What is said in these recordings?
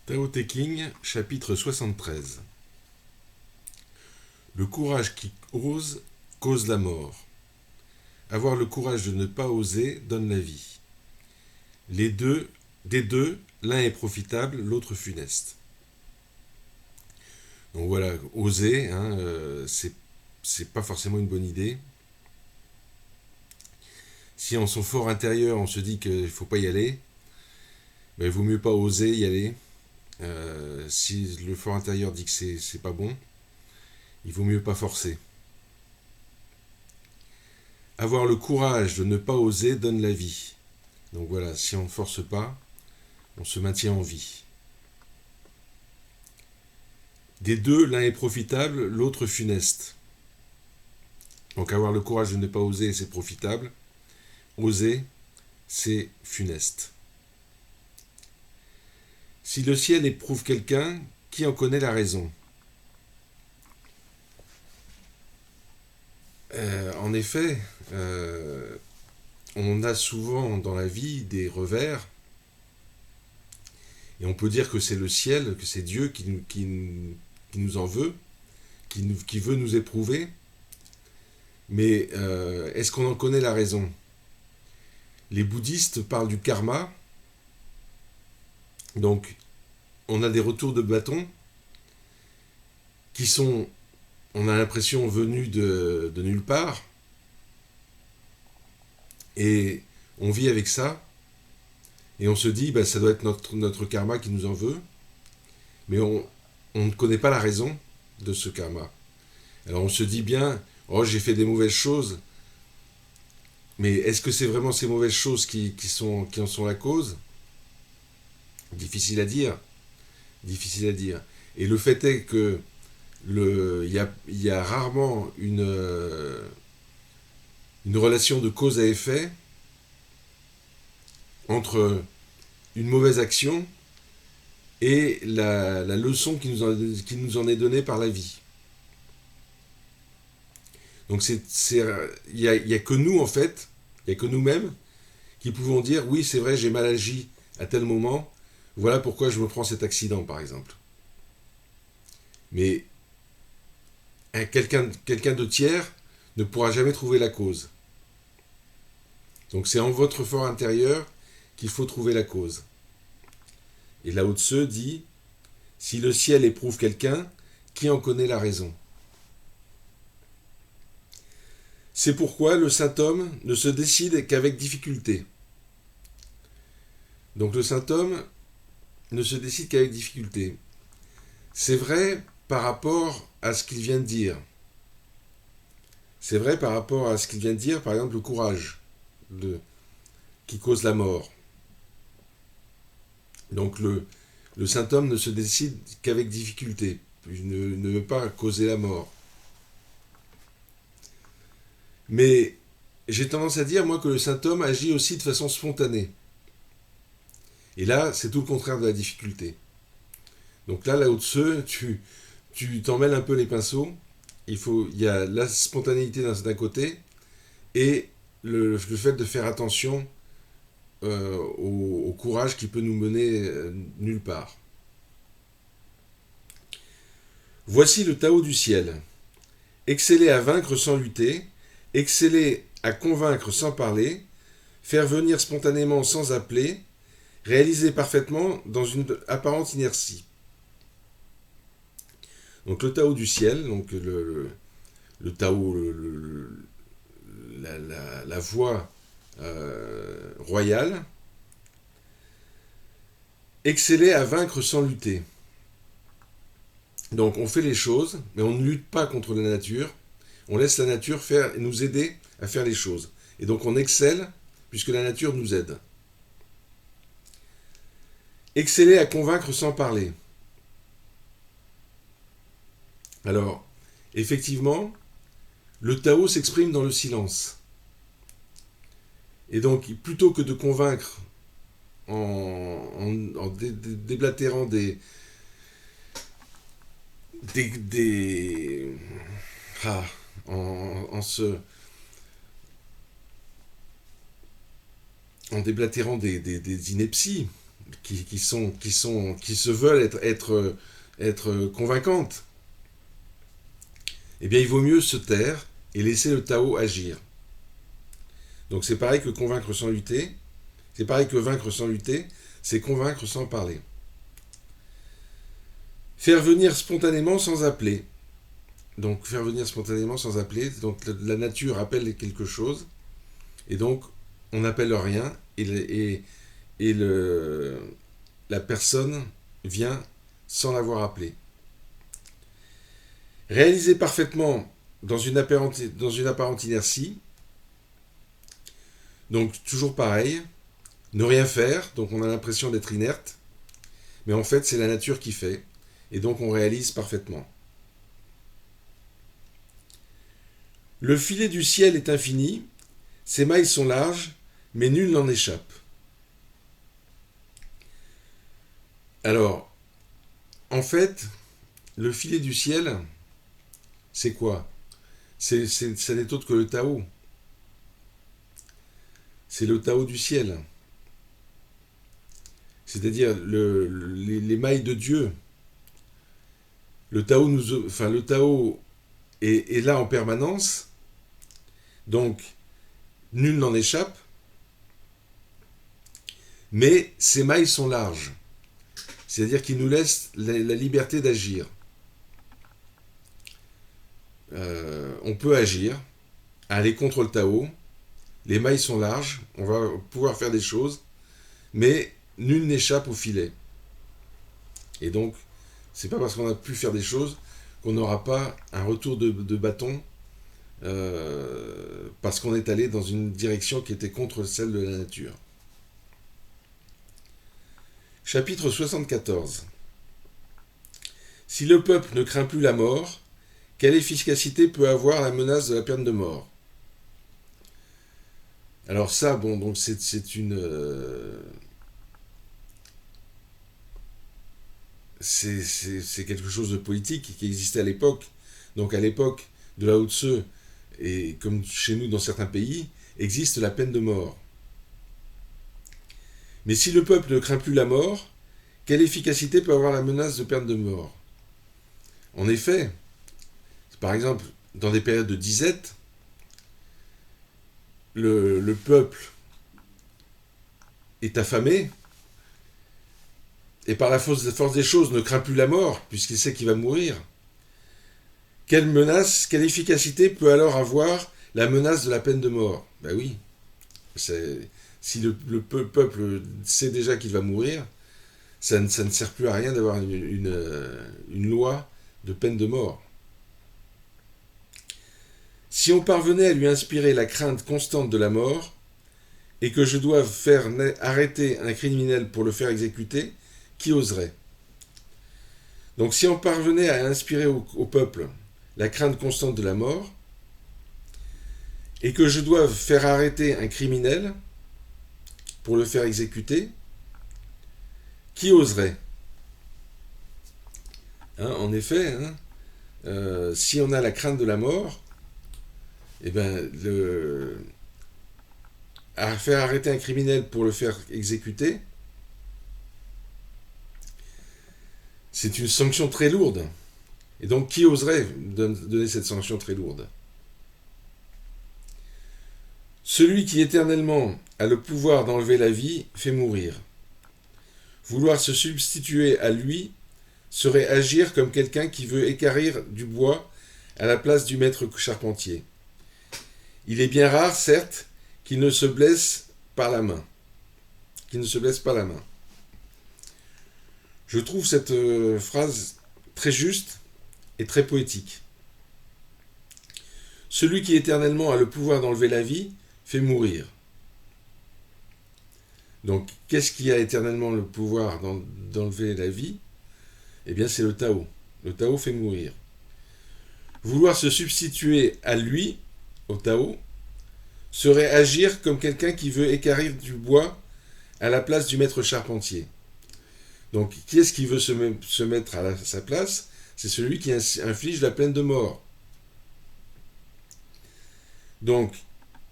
Tao Te Ching, chapitre 73. Le courage qui ose cause la mort. Avoir le courage de ne pas oser donne la vie. Des deux, l'un est profitable, l'autre funeste. Donc voilà, oser, c'est pas forcément une bonne idée. Si en son fort intérieur on se dit qu'il ne faut pas y aller, ben, il vaut mieux pas oser y aller. Si le fort intérieur dit que c'est pas bon, il vaut mieux pas forcer. Avoir le courage de ne pas oser donne la vie. Donc voilà, si on ne force pas, on se maintient en vie. Des deux, l'un est profitable, l'autre funeste. Donc avoir le courage de ne pas oser, c'est profitable. Oser, c'est funeste. Si le ciel éprouve quelqu'un, qui en connaît la raison ? En effet, on a souvent dans la vie des revers, et on peut dire que c'est le ciel, que c'est Dieu qui nous en veut, qui veut nous éprouver, mais est-ce qu'on en connaît la raison ? Les bouddhistes parlent du karma, donc on a des retours de bâton qui sont, on a l'impression, venus de nulle part, et on vit avec ça, et on se dit, bah, ça doit être notre karma qui nous en veut, mais on ne connaît pas la raison de ce karma. Alors on se dit bien, oh j'ai fait des mauvaises choses, mais est-ce que c'est vraiment ces mauvaises choses qui en sont la cause ? Difficile à dire. Difficile à dire. Et le fait est que il y a rarement une relation de cause à effet entre une mauvaise action et la leçon qui nous en est donnée par la vie. Donc il y a que nous en fait, il y a que nous-mêmes qui pouvons dire oui c'est vrai j'ai mal agi à tel moment, voilà pourquoi je me prends cet accident par exemple. Mais quelqu'un de tiers ne pourra jamais trouver la cause. Donc c'est en votre fort intérieur qu'il faut trouver la cause. Et Lao Tse dit, si le ciel éprouve quelqu'un, qui en connaît la raison ? C'est pourquoi le saint homme ne se décide qu'avec difficulté. Donc le saint homme ne se décide qu'avec difficulté. C'est vrai par rapport à ce qu'il vient de dire. C'est vrai par rapport à ce qu'il vient de dire, par exemple le courage qui cause la mort. Donc le saint homme ne se décide qu'avec difficulté. Il ne veut pas causer la mort. Mais j'ai tendance à dire, moi, que le saint homme agit aussi de façon spontanée. Et là, c'est tout le contraire de la difficulté. Donc là, Lao Tse, tu t'en mêles un peu les pinceaux. Il y a la spontanéité d'un côté et le fait de faire attention au courage qui peut nous mener nulle part. Voici le Tao du ciel. Exceller à vaincre sans lutter, exceller à convaincre sans parler, faire venir spontanément sans appeler, réaliser parfaitement dans une apparente inertie. Donc le Tao du ciel, donc le Tao, la voie royale, exceller à vaincre sans lutter. Donc on fait les choses, mais on ne lutte pas contre la nature, on laisse la nature nous aider à faire les choses. Et donc on excelle, puisque la nature nous aide. Exceller à convaincre sans parler. Alors, effectivement, le Tao s'exprime dans le silence. Et donc, plutôt que de convaincre en déblatérant en déblatérant des inepties, qui se veulent être convaincantes, eh bien il vaut mieux se taire et laisser le Tao agir. Donc c'est pareil que convaincre sans lutter, c'est pareil que vaincre sans lutter, c'est convaincre sans parler. Faire venir spontanément sans appeler. Donc faire venir spontanément sans appeler, donc la nature appelle quelque chose, et donc on n'appelle rien, la personne vient sans l'avoir appelé. Réaliser parfaitement dans une apparente inertie, donc toujours pareil, ne rien faire, donc on a l'impression d'être inerte, mais en fait c'est la nature qui fait, et donc on réalise parfaitement. Le filet du ciel est infini, ses mailles sont larges, mais nul n'en échappe. Alors, en fait, le filet du ciel, c'est quoi ? Ça n'est autre que le Tao. C'est le Tao du ciel. C'est-à-dire les mailles de Dieu. Le Tao est là en permanence, donc nul n'en échappe, mais ses mailles sont larges. C'est-à-dire qu'il nous laisse la liberté d'agir. On peut agir, aller contre le Tao, les mailles sont larges, on va pouvoir faire des choses, mais nul n'échappe au filet. Et donc, c'est pas parce qu'on a pu faire des choses qu'on n'aura pas un retour de bâton parce qu'on est allé dans une direction qui était contre celle de la nature. Chapitre 74. Si le peuple ne craint plus la mort, quelle efficacité peut avoir la menace de la peine de mort ? Alors ça, bon, donc c'est une... c'est quelque chose de politique qui existait à l'époque. Donc à l'époque de Lao Tse, et comme chez nous dans certains pays, existe la peine de mort. Mais si le peuple ne craint plus la mort, quelle efficacité peut avoir la menace de peine de mort ? En effet, par exemple, dans des périodes de disette, le peuple est affamé, et par la force des choses ne craint plus la mort, puisqu'il sait qu'il va mourir. Quelle menace, quelle efficacité peut alors avoir la menace de la peine de mort ? Ben oui, si le peuple sait déjà qu'il va mourir, ça ne sert plus à rien d'avoir une loi de peine de mort. Si on parvenait à lui inspirer la crainte constante de la mort, et que je doive faire arrêter un criminel pour le faire exécuter, qui oserait ? Donc si on parvenait à inspirer au peuple la crainte constante de la mort, et que je doive faire arrêter un criminel pour le faire exécuter, qui oserait ? En effet, si on a la crainte de la mort, eh ben, à faire arrêter un criminel pour le faire exécuter, c'est une sanction très lourde. Et donc, qui oserait donner cette sanction très lourde ? Celui qui éternellement a le pouvoir d'enlever la vie fait mourir. Vouloir se substituer à lui serait agir comme quelqu'un qui veut équarrir du bois à la place du maître charpentier. Il est bien rare, certes, qu'il ne se blesse par la main. Je trouve cette phrase très juste et très poétique. Celui qui éternellement a le pouvoir d'enlever la vie fait mourir. Donc, qu'est-ce qui a éternellement le pouvoir d'enlever la vie ? Eh bien, c'est le Tao. Le Tao fait mourir. Vouloir se substituer à lui, au Tao, serait agir comme quelqu'un qui veut équarrir du bois à la place du maître charpentier. Donc, qui est-ce qui veut se mettre à sa place ? C'est celui qui inflige la peine de mort. Donc,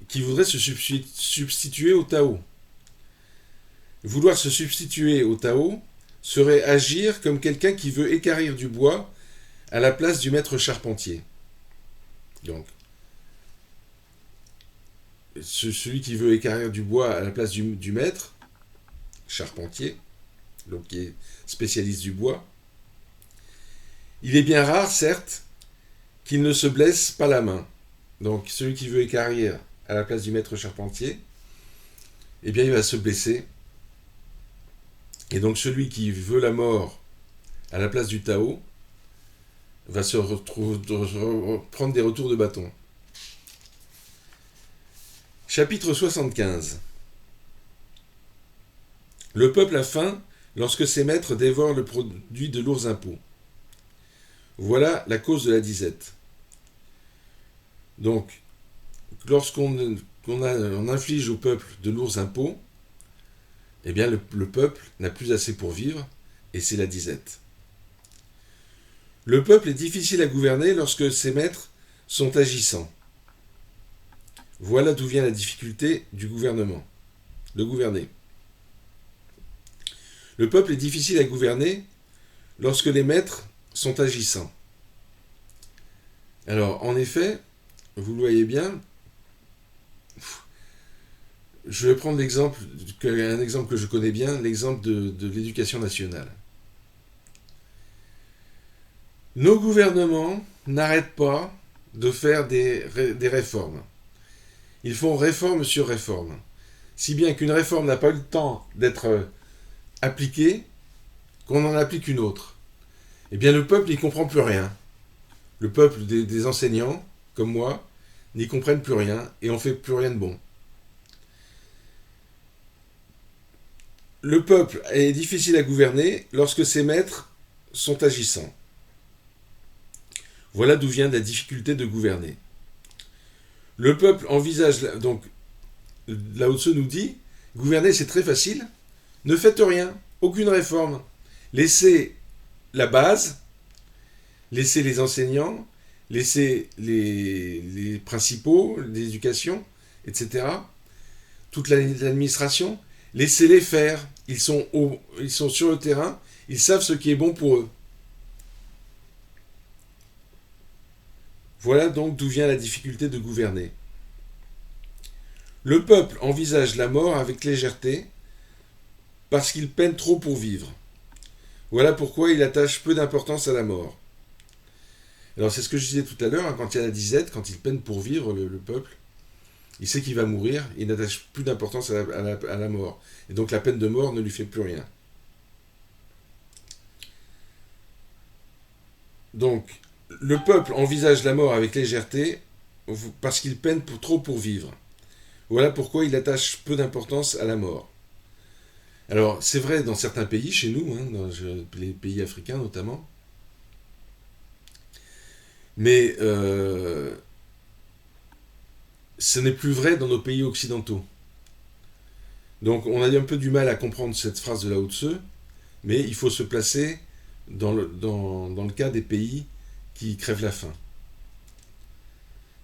qui voudrait se substituer au Tao. Vouloir se substituer au Tao serait agir comme quelqu'un qui veut équarrir du bois à la place du maître charpentier. Donc, celui qui veut équarrir du bois à la place du maître charpentier, donc qui est spécialiste du bois, il est bien rare, certes, qu'il ne se blesse pas la main. Donc, celui qui veut équarrir à la place du maître charpentier, eh bien, il va se blesser. Et donc, celui qui veut la mort à la place du Tao va se prendre des retours de bâton. Chapitre 75. Le peuple a faim lorsque ses maîtres dévorent le produit de lourds impôts. Voilà la cause de la disette. Donc, lorsqu'on inflige au peuple de lourds impôts, eh bien le peuple n'a plus assez pour vivre, et c'est la disette. Le peuple est difficile à gouverner lorsque ses maîtres sont agissants. Voilà d'où vient la difficulté du gouvernement, de gouverner. Le peuple est difficile à gouverner lorsque les maîtres sont agissants. Alors, en effet, vous le voyez bien, je vais prendre un exemple que je connais bien, l'exemple de l'éducation nationale. Nos gouvernements n'arrêtent pas de faire des réformes. Ils font réforme sur réforme. Si bien qu'une réforme n'a pas eu le temps d'être appliquée, qu'on en applique une autre. Eh bien, le peuple n'y comprend plus rien. Le peuple des enseignants, comme moi, n'y comprennent plus rien et on ne fait plus rien de bon. Le peuple est difficile à gouverner lorsque ses maîtres sont agissants. Voilà d'où vient la difficulté de gouverner. Le peuple envisage, donc, Lao Tzu nous dit, gouverner c'est très facile, ne faites rien, aucune réforme. Laissez la base, laissez les enseignants, laissez les principaux, l'éducation, etc., toute l'administration, laissez-les faire. Ils sont sur le terrain, ils savent ce qui est bon pour eux. Voilà donc d'où vient la difficulté de gouverner. Le peuple envisage la mort avec légèreté parce qu'il peine trop pour vivre. Voilà pourquoi il attache peu d'importance à la mort. Alors c'est ce que je disais tout à l'heure, quand il y a la disette, quand il peine pour vivre, le peuple, il sait qu'il va mourir, il n'attache plus d'importance à la mort. Et donc la peine de mort ne lui fait plus rien. Donc, le peuple envisage la mort avec légèreté parce qu'il peine trop pour vivre. Voilà pourquoi il attache peu d'importance à la mort. Alors, c'est vrai dans certains pays, chez nous, dans les pays africains notamment, mais ce n'est plus vrai dans nos pays occidentaux. Donc, on a un peu du mal à comprendre cette phrase de Lao Tzu, mais il faut se placer dans le cas des pays qui crèvent la faim.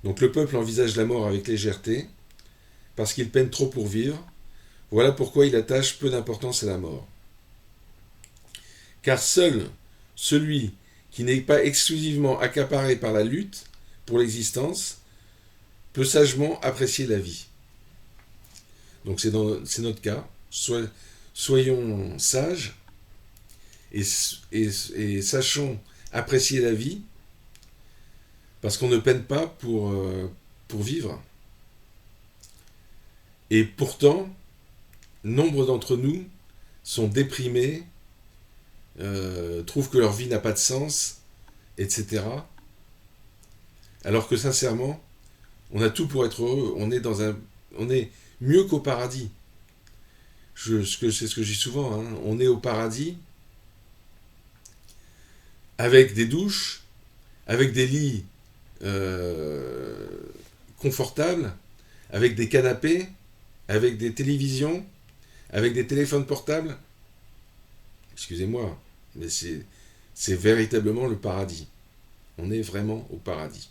Donc le peuple envisage la mort avec légèreté, parce qu'il peine trop pour vivre. Voilà pourquoi il attache peu d'importance à la mort. Car seul celui qui n'est pas exclusivement accaparé par la lutte pour l'existence peut sagement apprécier la vie. Donc c'est notre cas. Soyons sages et sachons apprécier la vie, parce qu'on ne peine pas pour vivre. Et pourtant, nombre d'entre nous sont déprimés, trouvent que leur vie n'a pas de sens, etc. Alors que sincèrement, on a tout pour être heureux. On est mieux qu'au paradis. C'est ce que je dis souvent. On est au paradis avec des douches, avec des lits confortables, avec des canapés, avec des télévisions, avec des téléphones portables. Excusez-moi, mais c'est véritablement le paradis. On est vraiment au paradis.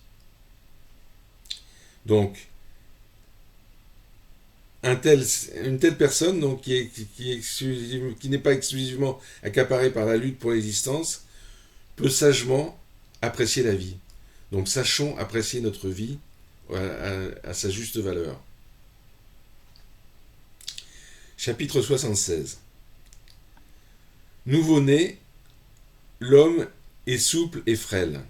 Donc, une telle personne, donc, qui n'est pas exclusivement accaparée par la lutte pour l'existence, peut sagement apprécier la vie. Donc sachons apprécier notre vie à sa juste valeur. Chapitre 76. Nouveau-né, l'homme est souple et frêle.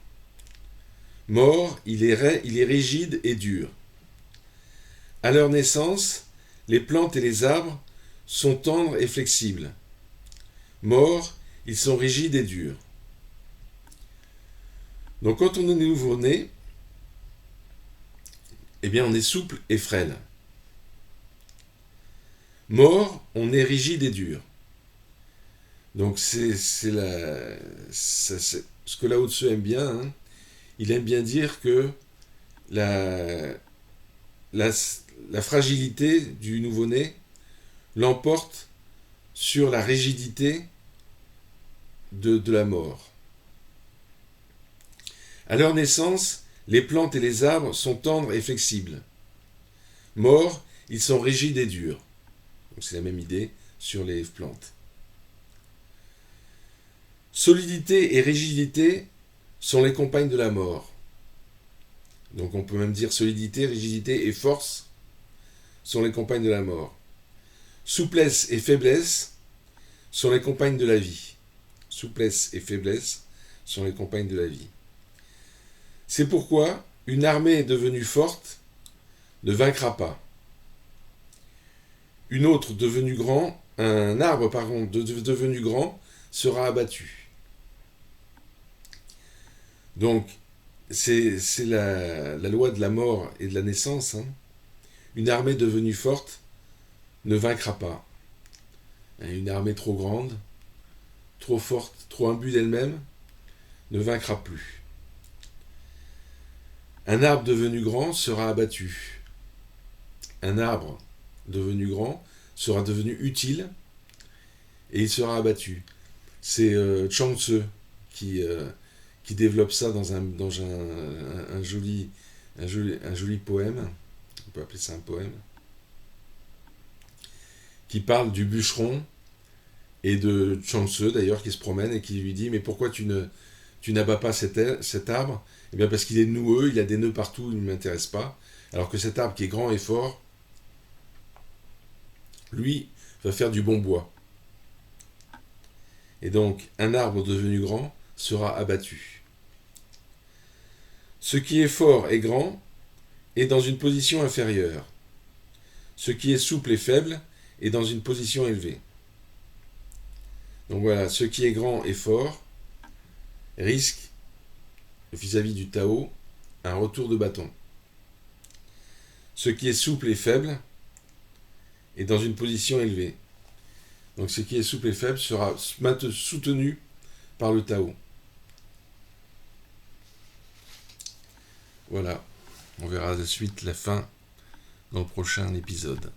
Mort, il est rigide et dur. À leur naissance, les plantes et les arbres sont tendres et flexibles. Morts, ils sont rigides et durs. Donc quand on est nouveau-né, eh bien on est souple et frêle. Mort, on est rigide et dur. Donc c'est ce que Lao Tzu aime bien. Hein. Il aime bien dire que la fragilité du nouveau-né l'emporte sur la rigidité de la mort. À leur naissance, les plantes et les arbres sont tendres et flexibles. Morts, ils sont rigides et durs. Donc c'est la même idée sur les plantes. Solidité et rigidité sont les compagnes de la mort. Donc on peut même dire solidité, rigidité et force sont les compagnes de la mort. Souplesse et faiblesse sont les compagnes de la vie. Souplesse et faiblesse sont les compagnes de la vie. C'est pourquoi une armée devenue forte ne vaincra pas. Un arbre devenu grand sera abattu. Donc, c'est la loi de la mort et de la naissance. Hein. Une armée devenue forte ne vaincra pas. Une armée trop grande, trop forte, trop imbue d'elle-même, ne vaincra plus. Un arbre devenu grand sera abattu. Un arbre devenu grand sera devenu utile et il sera abattu. C'est Chuang Tzu qui développe ça dans un joli poème, on peut appeler ça un poème, qui parle du bûcheron et de Chuang Tzu d'ailleurs qui se promène et qui lui dit mais pourquoi tu n'abats pas cet arbre? Eh bien parce qu'il est noueux, il a des nœuds partout, il ne m'intéresse pas, alors que cet arbre qui est grand et fort, lui, va faire du bon bois. Et donc, un arbre devenu grand sera abattu. Ce qui est fort et grand est dans une position inférieure. Ce qui est souple et faible est dans une position élevée. Donc voilà, ce qui est grand et fort risque, vis-à-vis du Tao, un retour de bâton. Ce qui est souple et faible est dans une position élevée. Donc ce qui est souple et faible sera soutenu par le Tao. Voilà, on verra de suite la fin dans le prochain épisode.